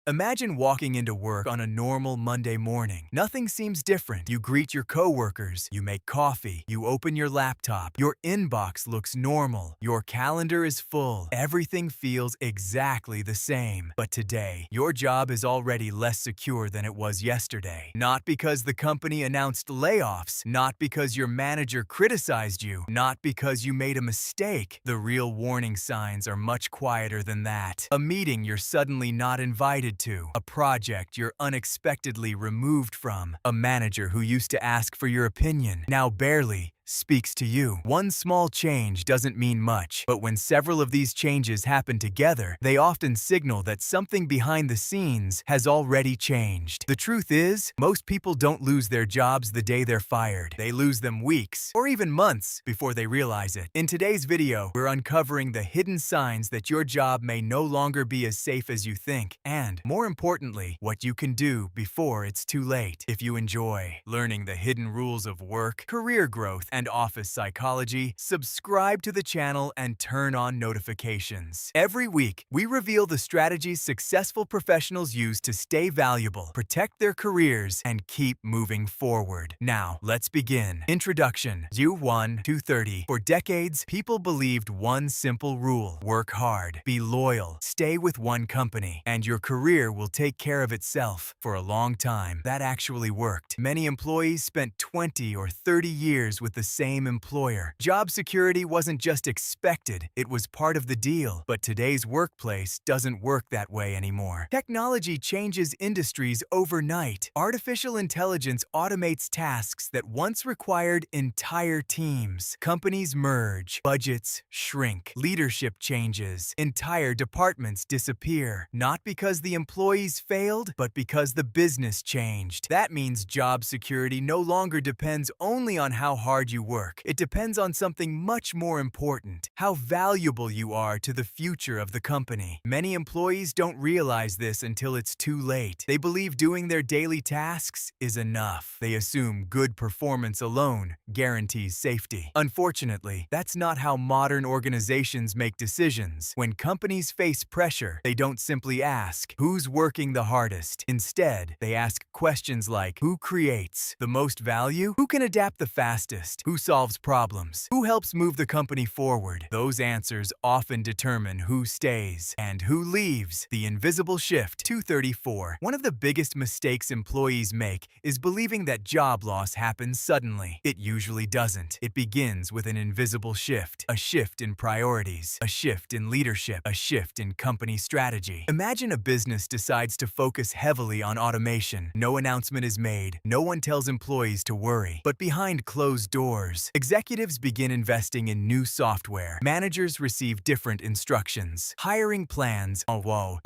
Imagine walking into work on a normal Monday morning. Nothing seems different. You greet your coworkers, you make coffee, you open your laptop, your inbox looks normal, your calendar is full. Everything feels exactly the same. But today, your job is already less secure than it was yesterday. Not because the company announced layoffs, not because your manager criticized you, not because you made a mistake. The real warning signs are much quieter than that. A meeting you're suddenly not invited to, a project you're unexpectedly removed from, a manager who used to ask for your opinion, now barely speaks to you. One small change doesn't mean much, but when several of these changes happen together, they often signal that something behind the scenes has already changed. The truth is, most people don't lose their jobs the day they're fired. They lose them weeks or even months before they realize it. In today's video, we're uncovering the hidden signs that your job may no longer be as safe as you think, and more importantly, what you can do before it's too late. If you enjoy learning the hidden rules of work, career growth, and office psychology, subscribe to the channel and turn on notifications. Every week, we reveal the strategies successful professionals use to stay valuable, protect their careers, and keep moving forward. Now, let's begin. Introduction. U1 230. For decades, people believed one simple rule: work hard, be loyal, stay with one company, and your career will take care of itself. For a long time, that actually worked. Many employees spent 20 or 30 years with the same employer. Job security wasn't just expected, it was part of the deal. But today's workplace doesn't work that way anymore. Technology changes industries overnight. Artificial intelligence automates tasks that once required entire teams. Companies merge, budgets shrink, leadership changes, entire departments disappear. Not because the employees failed, but because the business changed. That means job security no longer depends only on how hard you work. It depends on something much more important: how valuable you are to the future of the company. Many employees don't realize this until it's too late. They believe doing their daily tasks is enough. They assume good performance alone guarantees safety. Unfortunately, that's not how modern organizations make decisions. When companies face pressure, they don't simply ask, "Who's working the hardest?" Instead, they ask questions like, "Who creates the most value? Who can adapt the fastest? Who solves problems? Who helps move the company forward?" Those answers often determine who stays and who leaves. The invisible shift. 234. One of the biggest mistakes employees make is believing that job loss happens suddenly. It usually doesn't. It begins with an invisible shift. A shift in priorities, a shift in leadership, a shift in company strategy. Imagine a business decides to focus heavily on automation. No announcement is made. No one tells employees to worry. But behind closed doors, executives begin investing in new software. Managers receive different instructions. Hiring plans,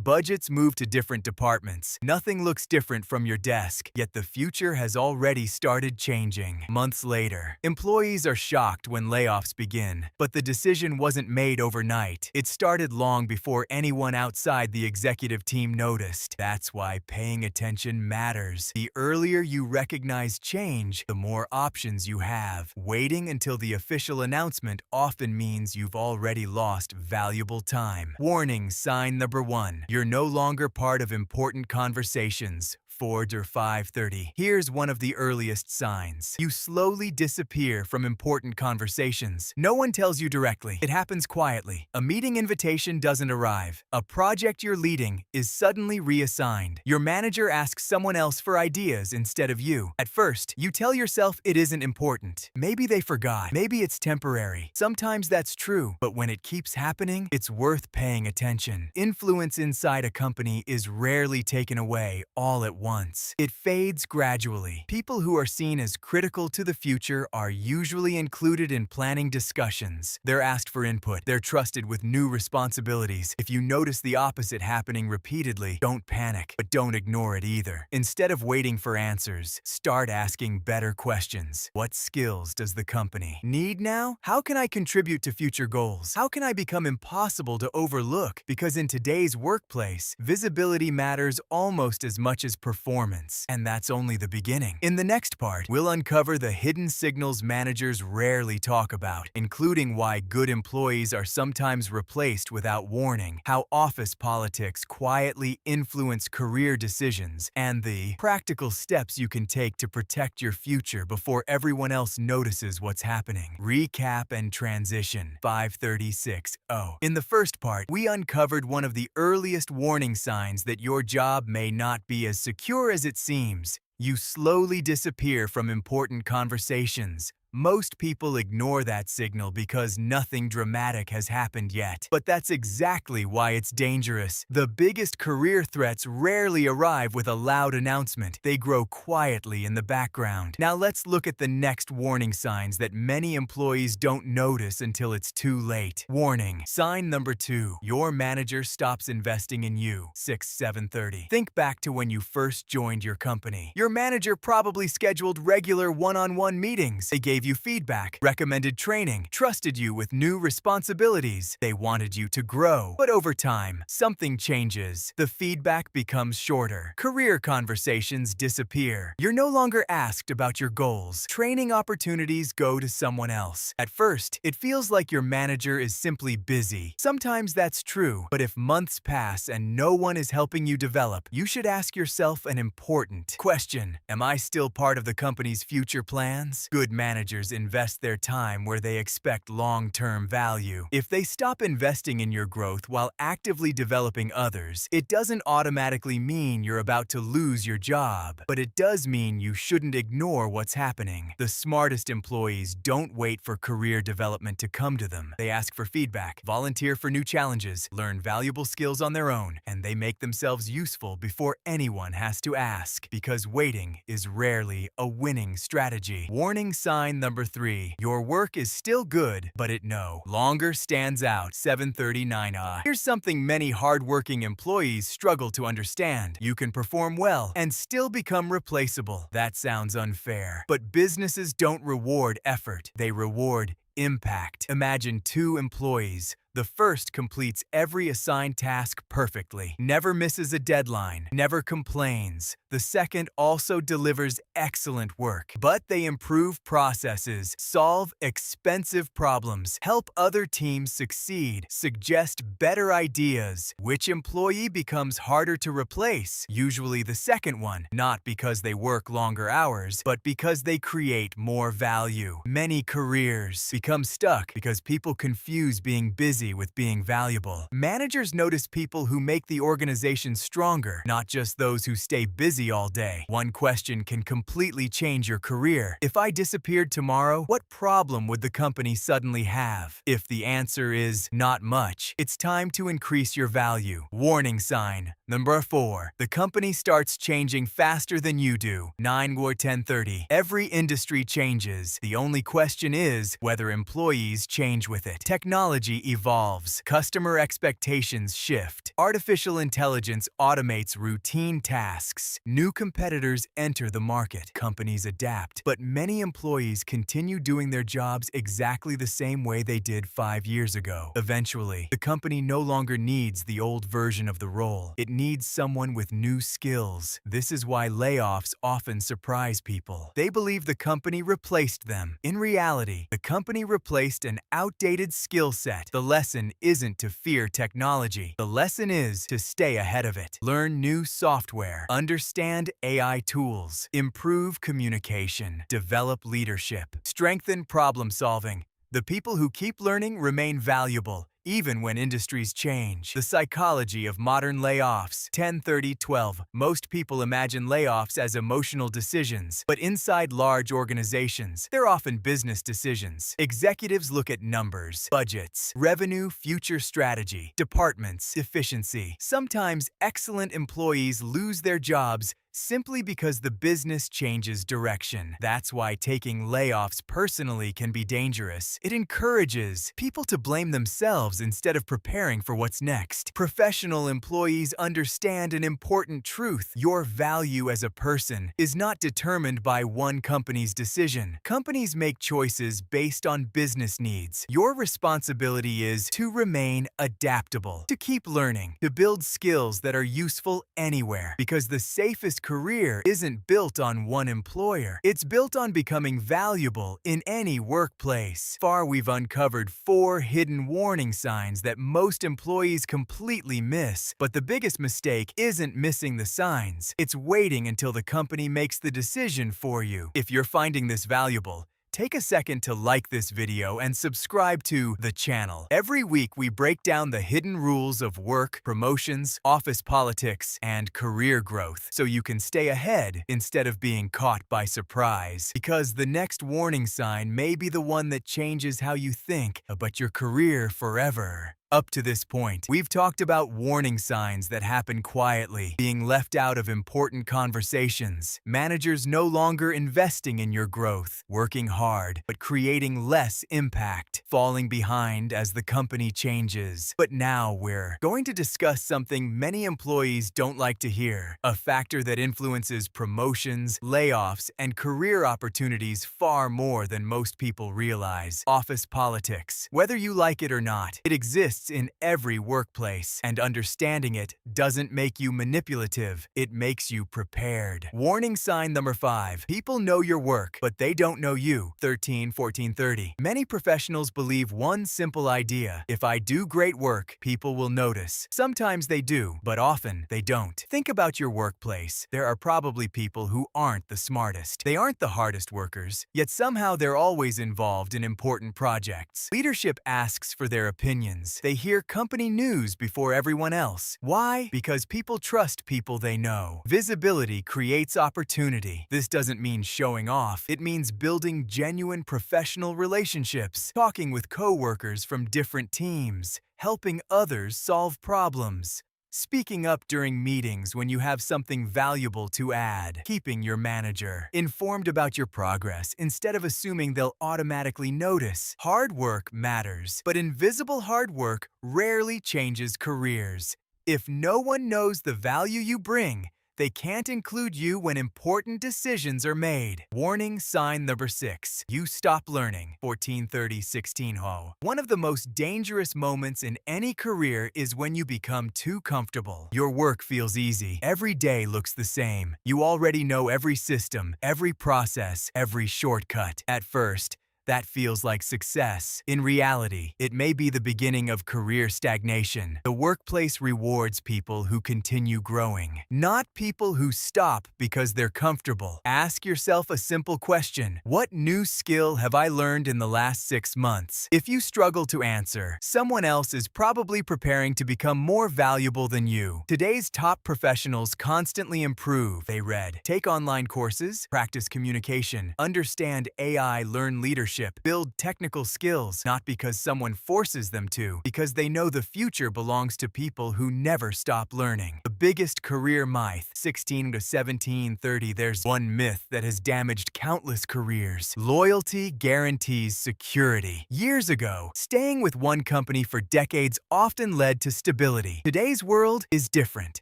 budgets move to different departments. Nothing looks different from your desk, yet the future has already started changing. Months later, employees are shocked when layoffs begin. But the decision wasn't made overnight. It started long before anyone outside the executive team noticed. That's why paying attention matters. The earlier you recognize change, the more options you have. Waiting until the official announcement often means you've already lost valuable time. Warning sign number 1. You're no longer part of important conversations. 4 or 5:30. Here's one of the earliest signs. You slowly disappear from important conversations. No one tells you directly. It happens quietly. A meeting invitation doesn't arrive. A project you're leading is suddenly reassigned. Your manager asks someone else for ideas instead of you. At first, you tell yourself it isn't important. Maybe they forgot. Maybe it's temporary. Sometimes that's true, but when it keeps happening, it's worth paying attention. Influence inside a company is rarely taken away all at once. It fades gradually. People who are seen as critical to the future are usually included in planning discussions. They're asked for input. They're trusted with new responsibilities. If you notice the opposite happening repeatedly, don't panic, but don't ignore it either. Instead of waiting for answers, start asking better questions. What skills does the company need now? How can I contribute to future goals? How can I become impossible to overlook? Because in today's workplace, visibility matters almost as much as performance. performance. And that's only the beginning. In the next part, we'll uncover the hidden signals managers rarely talk about, including why good employees are sometimes replaced without warning, how office politics quietly influence career decisions, and the practical steps you can take to protect your future before everyone else notices what's happening. Recap and transition. 536.0. In the first part, we uncovered one of the earliest warning signs that your job may not be as secure as it seems. You slowly disappear from important conversations. Most people ignore that signal because nothing dramatic has happened yet. But that's exactly why it's dangerous. The biggest career threats rarely arrive with a loud announcement. They grow quietly in the background. Now let's look at the next warning signs that many employees don't notice until it's too late. Warning. Sign number 2. Your manager stops investing in you. 6-7:30. Think back to when you first joined your company. Your manager probably scheduled regular one-on-one meetings. They gave you feedback, recommended training, trusted you with new responsibilities. They wanted you to grow. But over time, something changes. The feedback becomes shorter. Career conversations disappear. You're no longer asked about your goals. Training opportunities go to someone else. At first, it feels like your manager is simply busy. Sometimes that's true, but if months pass and no one is helping you develop, you should ask yourself an important question. Am I still part of the company's future plans? Good managers invest their time where they expect long-term value. If they stop investing in your growth while actively developing others, it doesn't automatically mean you're about to lose your job, but it does mean you shouldn't ignore what's happening. The smartest employees don't wait for career development to come to them. They ask for feedback, volunteer for new challenges, learn valuable skills on their own, and they make themselves useful before anyone has to ask, because waiting is rarely a winning strategy. Warning sign number 3. Your work is still good, but it no longer stands out. 7:39. Here's something many hardworking employees struggle to understand. You can perform well and still become replaceable. That sounds unfair. But businesses don't reward effort. They reward impact. Imagine 2 employees. The first completes every assigned task perfectly, never misses a deadline, never complains. The second also delivers excellent work, but they improve processes, solve expensive problems, help other teams succeed, suggest better ideas. Which employee becomes harder to replace? Usually the second one, not because they work longer hours, but because they create more value. Many careers become stuck because people confuse being busy with being valuable. Managers notice people who make the organization stronger, not just those who stay busy all day. One question can completely change your career. If I disappeared tomorrow, what problem would the company suddenly have? If the answer is not much, it's time to increase your value. Warning sign. Number 4. The company starts changing faster than you do. 9-10:30. Every industry changes. The only question is whether employees change with it. Technology evolves. Customer expectations shift. Artificial intelligence automates routine tasks. New competitors enter the market. Companies adapt. But many employees continue doing their jobs exactly the same way they did 5 years ago. Eventually, the company no longer needs the old version of the role. It needs someone with new skills. This is why layoffs often surprise people. They believe the company replaced them. In reality, the company replaced an outdated skill set. The lesson isn't to fear technology. The lesson is to stay ahead of it. Learn new software, understand AI tools, improve communication, develop leadership, strengthen problem solving. The people who keep learning remain valuable, even when industries change. The psychology of modern layoffs. 10-30-12. Most people imagine layoffs as emotional decisions, but inside large organizations, they're often business decisions. Executives look at numbers, budgets, revenue, future strategy, departments, efficiency. Sometimes excellent employees lose their jobs simply because the business changes direction. That's why taking layoffs personally can be dangerous. It encourages people to blame themselves instead of preparing for what's next. Professional employees understand an important truth. Your value as a person is not determined by one company's decision. Companies make choices based on business needs. Your responsibility is to remain adaptable, to keep learning, to build skills that are useful anywhere, because the safest career isn't built on one employer. It's built on becoming valuable in any workplace. We've uncovered 4 hidden warning signs that most employees completely miss. But the biggest mistake isn't missing the signs. It's waiting until the company makes the decision for you. If you're finding this valuable, take a second to like this video and subscribe to the channel. Every week, we break down the hidden rules of work, promotions, office politics, and career growth so you can stay ahead instead of being caught by surprise. Because the next warning sign may be the one that changes how you think about your career forever. Up to this point, we've talked about warning signs that happen quietly, being left out of important conversations, managers no longer investing in your growth, working hard but creating less impact, falling behind as the company changes. But now we're going to discuss something many employees don't like to hear, a factor that influences promotions, layoffs, and career opportunities far more than most people realize: office politics. Whether you like it or not, it exists in every workplace, and understanding it doesn't make you manipulative, it makes you prepared. Warning sign number 5. People know your work, but they don't know you. 13-14-30. Many professionals believe one simple idea: if I do great work, people will notice. Sometimes they do, but often they don't. Think about your workplace. There are probably people who aren't the smartest. They aren't the hardest workers, yet somehow they're always involved in important projects. Leadership asks for their opinions. They hear company news before everyone else. Why? Because people trust people they know. Visibility creates opportunity. This doesn't mean showing off. It means building genuine professional relationships, talking with coworkers from different teams, helping others solve problems, speaking up during meetings when you have something valuable to add, keeping your manager informed about your progress instead of assuming they'll automatically notice. Hard work matters, but invisible hard work rarely changes careers. If no one knows the value you bring, they can't include you when important decisions are made. Warning sign number 6. You stop learning. 14-30-16. One of the most dangerous moments in any career is when you become too comfortable. Your work feels easy. Every day looks the same. You already know every system, every process, every shortcut. At first, that feels like success. In reality, it may be the beginning of career stagnation. The workplace rewards people who continue growing, not people who stop because they're comfortable. Ask yourself a simple question: what new skill have I learned in the last 6 months? If you struggle to answer, someone else is probably preparing to become more valuable than you. Today's top professionals constantly improve. They read, take online courses, practice communication, understand AI, learn leadership, build technical skills, not because someone forces them to, because they know the future belongs to people who never stop learning. The biggest career myth. 16-17-30. There's one myth that has damaged countless careers. Loyalty guarantees security. Years ago, staying with one company for decades often led to stability. Today's world is different.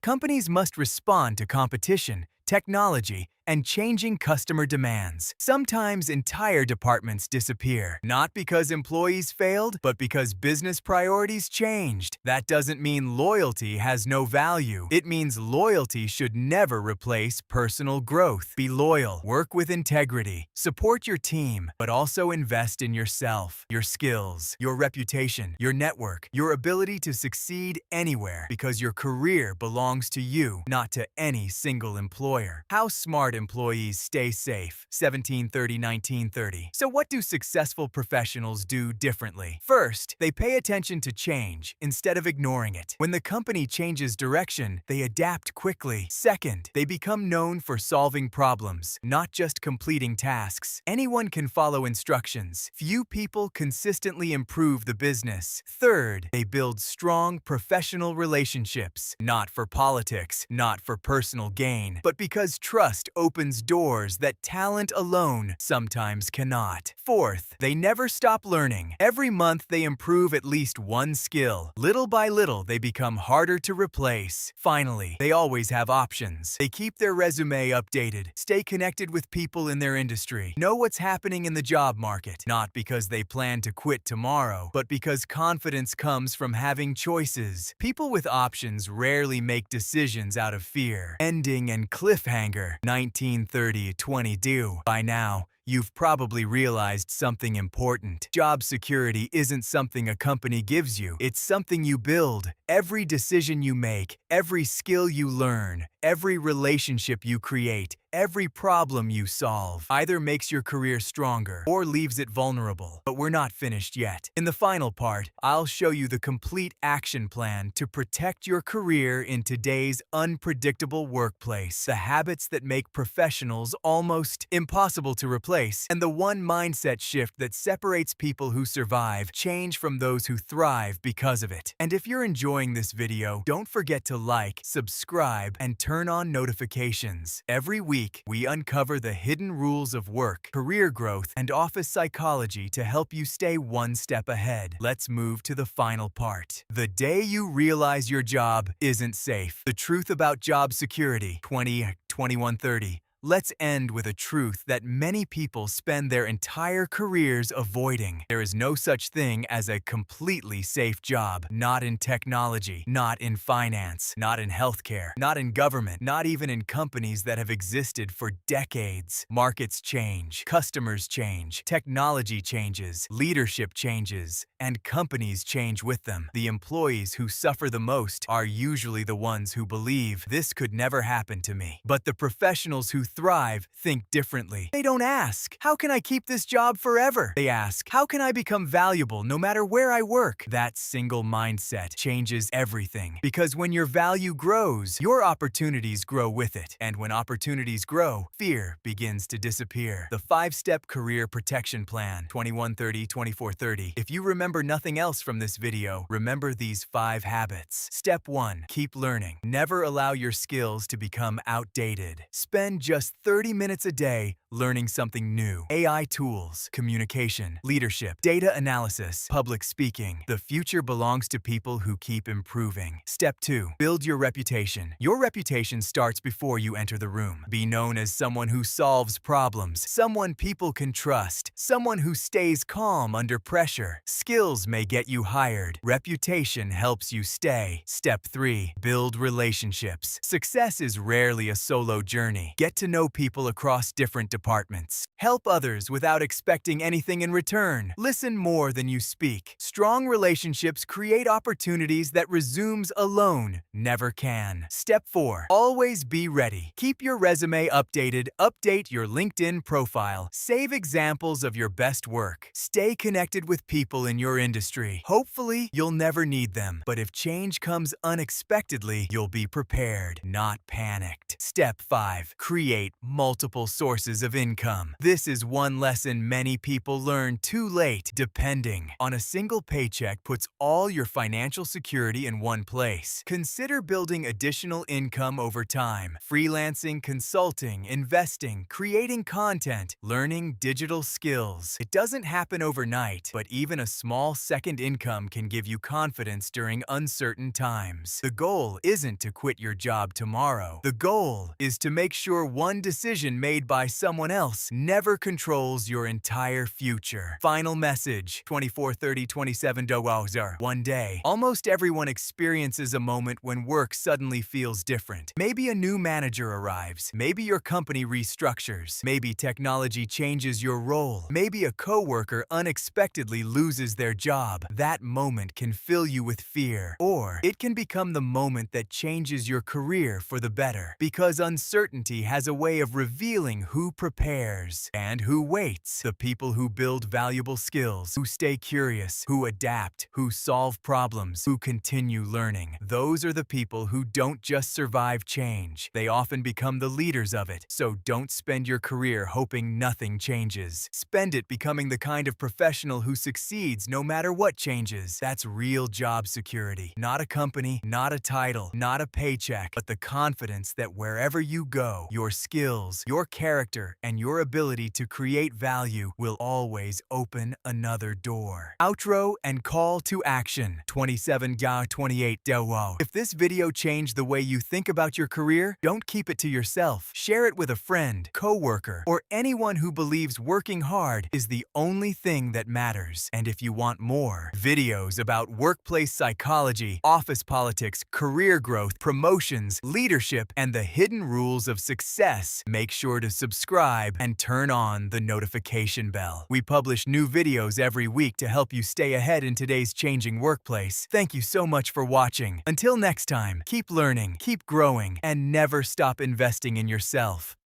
Companies must respond to competition, technology, and changing customer demands. Sometimes entire departments disappear, not because employees failed, but because business priorities changed. That doesn't mean loyalty has no value. It means loyalty should never replace personal growth. Be loyal, work with integrity, support your team, but also invest in yourself, your skills, your reputation, your network, your ability to succeed anywhere, because your career belongs to you, not to any single employer. How smart employees stay safe. 17-30-19-30. So what do successful professionals do differently? First, they pay attention to change instead of ignoring it. When the company changes direction, they adapt quickly. Second, they become known for solving problems, not just completing tasks. Anyone can follow instructions. Few people consistently improve the business. Third, they build strong professional relationships, not for politics, not for personal gain, but because trust opens doors that talent alone sometimes cannot. Fourth, they never stop learning. Every month they improve at least one skill. Little by little, they become harder to replace. Finally, they always have options. They keep their resume updated, stay connected with people in their industry, know what's happening in the job market, not because they plan to quit tomorrow, but because confidence comes from having choices. People with options rarely make decisions out of fear. Ending and cliffhanger, 1930-22. By now, you've probably realized something important. Job security isn't something a company gives you. It's something you build. Every decision you make, every skill you learn, every relationship you create, every problem you solve either makes your career stronger or leaves it vulnerable. But we're not finished yet. In the final part, I'll show you the complete action plan to protect your career in today's unpredictable workplace, the habits that make professionals almost impossible to replace, and the one mindset shift that separates people who survive change from those who thrive because of it. And if you're enjoying this video, don't forget to like, subscribe, and turn on notifications. Every week, we uncover the hidden rules of work, career growth, and office psychology to help you stay one step ahead. Let's move to the final part. The day you realize your job isn't safe. The truth about job security, 2130. Let's end with a truth that many people spend their entire careers avoiding. There is no such thing as a completely safe job. Not in technology, not in finance, not in healthcare, not in government, not even in companies that have existed for decades. Markets change, customers change, technology changes, leadership changes, and companies change with them. The employees who suffer the most are usually the ones who believe this could never happen to me. But the professionals who thrive think differently. They don't ask, how can I keep this job forever? They ask, how can I become valuable no matter where I work? That single mindset changes everything. Because when your value grows, your opportunities grow with it. And when opportunities grow, fear begins to disappear. The 5-step career protection plan, 2130-2430. If you remember nothing else from this video, remember these 5 habits. Step 1, keep learning. Never allow your skills to become outdated. Spend just 30 minutes a day learning something new. AI tools, communication, leadership, data analysis, public speaking. The future belongs to people who keep improving. Step 2, build your reputation. Your reputation starts before you enter the room. Be known as someone who solves problems, someone people can trust, someone who stays calm under pressure. Skills may get you hired. Reputation helps you stay. Step 3, build relationships. Success is rarely a solo journey. Get to know people across different departments. Help others without expecting anything in return. Listen more than you speak. Strong relationships create opportunities that resumes alone never can. Step 4, always be ready. Keep your resume updated. Update your LinkedIn profile. Save examples of your best work. Stay connected with people in your industry. Hopefully, you'll never need them. But if change comes unexpectedly, you'll be prepared, not panicked. Step 5, create multiple sources of income. This is one lesson many people learn too late. Depending on a single paycheck puts all your financial security in one place. Consider building additional income over time. Freelancing, consulting, investing, creating content, learning digital skills. It doesn't happen overnight, but even a small second income can give you confidence during uncertain times. The goal isn't to quit your job tomorrow. The goal is to make sure one decision made by someone else never controls your entire future. Final message, 2430-27. One day, almost everyone experiences a moment when work suddenly feels different. Maybe a new manager arrives. Maybe your company restructures. Maybe technology changes your role. Maybe a coworker unexpectedly loses their job. That moment can fill you with fear. Or it can become the moment that changes your career for the better. Because uncertainty has a way of revealing who prepares and who waits. The people who build valuable skills, who stay curious, who adapt, who solve problems, who continue learning. Those are the people who don't just survive change. They often become the leaders of it. So don't spend your career hoping nothing changes. Spend it becoming the kind of professional who succeeds no matter what changes. That's real job security. Not a company, not a title, not a paycheck, but the confidence that wherever you go, your skills skills, your character, and your ability to create value will always open another door. Outro and call to action. 27 ga 28 Dewo. If this video changed the way you think about your career, don't keep it to yourself. Share it with a friend, coworker, or anyone who believes working hard is the only thing that matters. And if you want more videos about workplace psychology, office politics, career growth, promotions, leadership, and the hidden rules of success, make sure to subscribe and turn on the notification bell. We publish new videos every week to help you stay ahead in today's changing workplace. Thank you so much for watching. Until next time, keep learning, keep growing, and never stop investing in yourself.